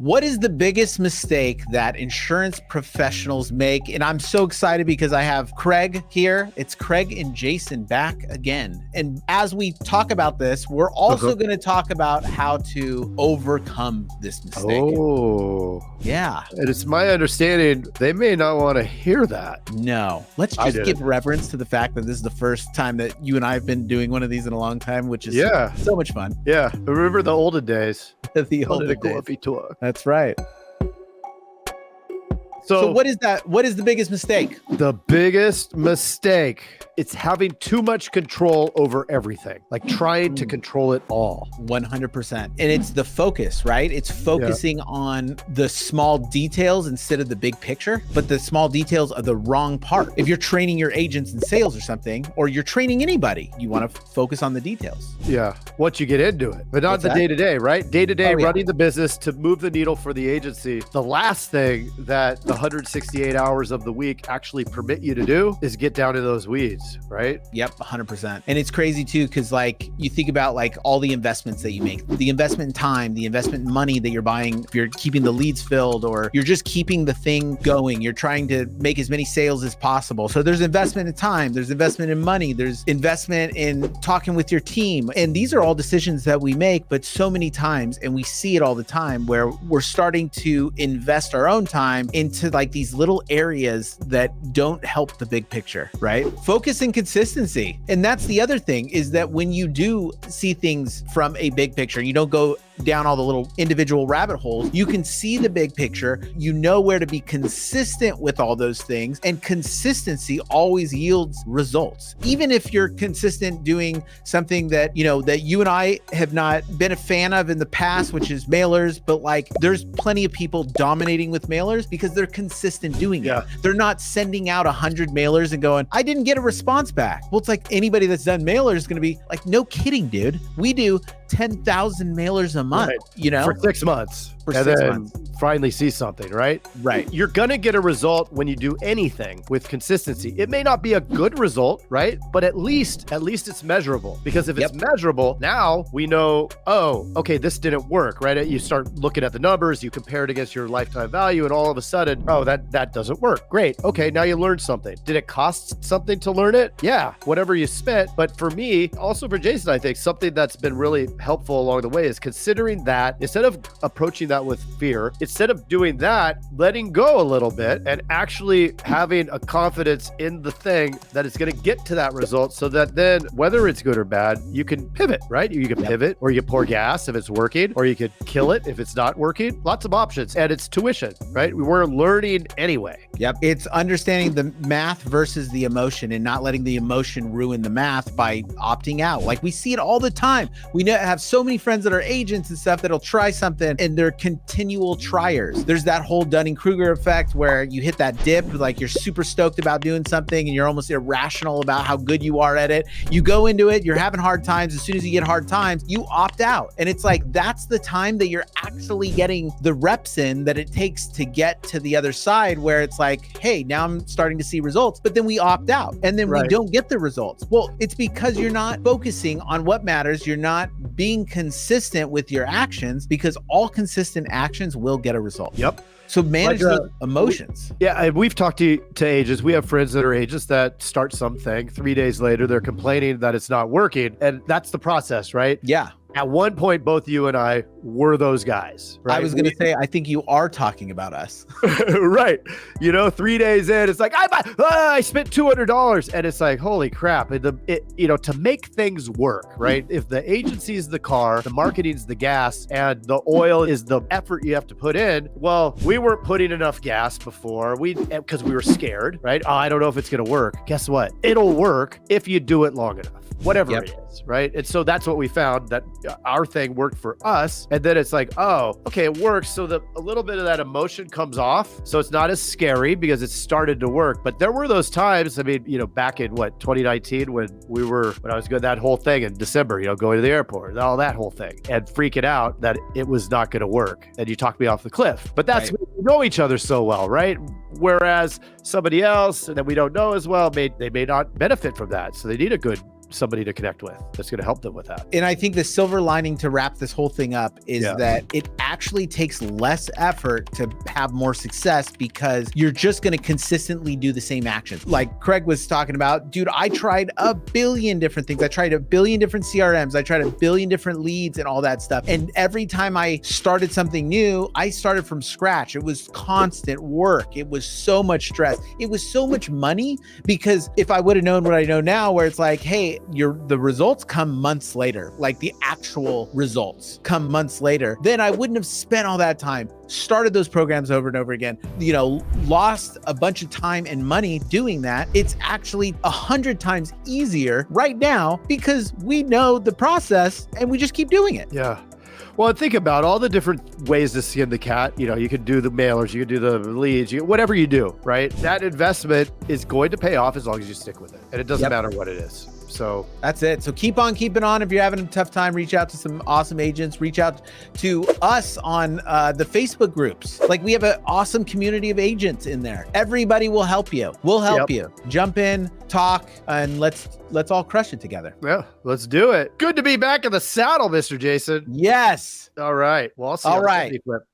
What is the biggest mistake that insurance professionals make? And I'm so excited because I have Craig here. It's Craig and Jason back again. And as we talk about this, we're also going to talk about how to overcome this mistake. Oh, yeah. And it's my understanding they may not want to hear that. No. Let's just give reverence to the fact that this is the first time that you and I have been doing one of these in a long time, which is so much fun. Yeah. Remember the olden days. The olden days. That's right. So what is that? What is the biggest mistake? The biggest mistake, it's having too much control over everything, like trying to control it all. 100%. And it's the focus, right? It's focusing on the small details instead of the big picture, but the small details are the wrong part. If you're training your agents in sales or something, or you're training anybody, you want to focus on the details. Yeah. Once you get into it, but not the day-to-day, right? Day-to-day running the business to move the needle for the agency. The last thing that the 168 hours of the week actually permit you to do is get down to those weeds, right? Yep, 100%. And it's crazy too, because like you think about like all the investments that you make, the investment in time, the investment in money that you're buying, if you're keeping the leads filled or you're just keeping the thing going, you're trying to make as many sales as possible. So there's investment in time, there's investment in money, there's investment in talking with your team. And these are all decisions that we make, but so many times, and we see it all the time, where we're starting to invest our own time into like these little areas that don't help the big picture, right? Focus and consistency. And that's the other thing, is that when you do see things from a big picture, you don't go down all the little individual rabbit holes, you can see the big picture, you know where to be consistent with all those things, and consistency always yields results. Even if you're consistent doing something that, you know, that you and I have not been a fan of in the past, which is mailers, but like there's plenty of people dominating with mailers because they're consistent doing it. They're not sending out 100 mailers and going, I didn't get a response back. Well, it's like anybody that's done mailers is going to be like, no kidding, dude. We do 10,000 mailers a month, you know, for 6 months. For 6 months. Finally see something, right? Right. You're going to get a result when you do anything with consistency. It may not be a good result, right? But at least it's measurable, because if it's measurable, now we know, oh, okay, this didn't work, right? You start looking at the numbers, you compare it against your lifetime value, and all of a sudden, oh, that doesn't work. Great. Okay. Now you learned something. Did it cost something to learn it? Yeah. Whatever you spent. But for me, also for Jason, I think something that's been really helpful along the way is considering that instead of approaching that with fear, instead of doing that, letting go a little bit and actually having a confidence in the thing that it's going to get to that result, so that then whether it's good or bad, you can pivot, right? You can pivot, or you pour gas if it's working, or you could kill it if it's not working. Lots of options, and it's tuition, right? We were learning anyway. Yep. It's understanding the math versus the emotion and not letting the emotion ruin the math by opting out. Like we see it all the time. We have so many friends that are agents and stuff that'll try something and they're continual triers. There's that whole Dunning-Kruger effect where you hit that dip, like you're super stoked about doing something and you're almost irrational about how good you are at it. You go into it, you're having hard times. As soon as you get hard times, you opt out. And it's like, that's the time that you're actually getting the reps in that it takes to get to the other side, where it's like, hey, now I'm starting to see results, but then we opt out and then we don't get the results. Well, it's because you're not focusing on what matters. You're not being consistent with your actions, because all consistent actions will get a result. Yep. So manage the emotions. We've talked to agents. We have friends that are agents that start something. 3 days later, they're complaining that it's not working. And that's the process, right? Yeah. At one point, both you and I were those guys, right? I was going to say, I think you are talking about us. Right. 3 days in, it's like, I spent $200. And it's like, holy crap. To make things work, right? If the agency is the car, the marketing's the gas, and the oil is the effort you have to put in, well, we weren't putting enough gas before because we were scared, right? Oh, I don't know if it's going to work. Guess what? It'll work if you do it long enough. Whatever it is, right? And so that's what we found, that our thing worked for us. And then it's like, oh, okay, it works. So a little bit of that emotion comes off. So it's not as scary because it started to work. But there were those times, I mean, back in 2019 when I was doing that whole thing in December, going to the airport, all that whole thing, and freaking out that it was not going to work. And you talked me off the cliff. But that's, we know each other so well, right? Whereas somebody else that we don't know as well, they may not benefit from that. So they need a good somebody to connect with that's going to help them with that. And I think the silver lining to wrap this whole thing up is that it actually takes less effort to have more success because you're just going to consistently do the same actions. Like Craig was talking about, dude, I tried a billion different things. I tried a billion different CRMs. I tried a billion different leads and all that stuff. And every time I started something new, I started from scratch. It was constant work. It was so much stress. It was so much money, because if I would have known what I know now, where it's like, hey, the results come months later, like the actual results come months later, then I wouldn't have spent all that time, started those programs over and over again, lost a bunch of time and money doing that. It's actually 100 times easier right now because we know the process and we just keep doing it. Yeah. Well, think about all the different ways to skin the cat. You could do the mailers, you could do the leads, whatever you do, right? That investment is going to pay off as long as you stick with it. And it doesn't matter what it is. So that's it. So keep on keeping on. If you're having a tough time, reach out to some awesome agents. Reach out to us on the Facebook groups. Like, we have an awesome community of agents in there. Everybody will help you. We'll help you. Jump in, talk, and let's all crush it together. Yeah, let's do it. Good to be back in the saddle, Mr. Jason. Yes. All right. Well, I'll see you all on right. the clip.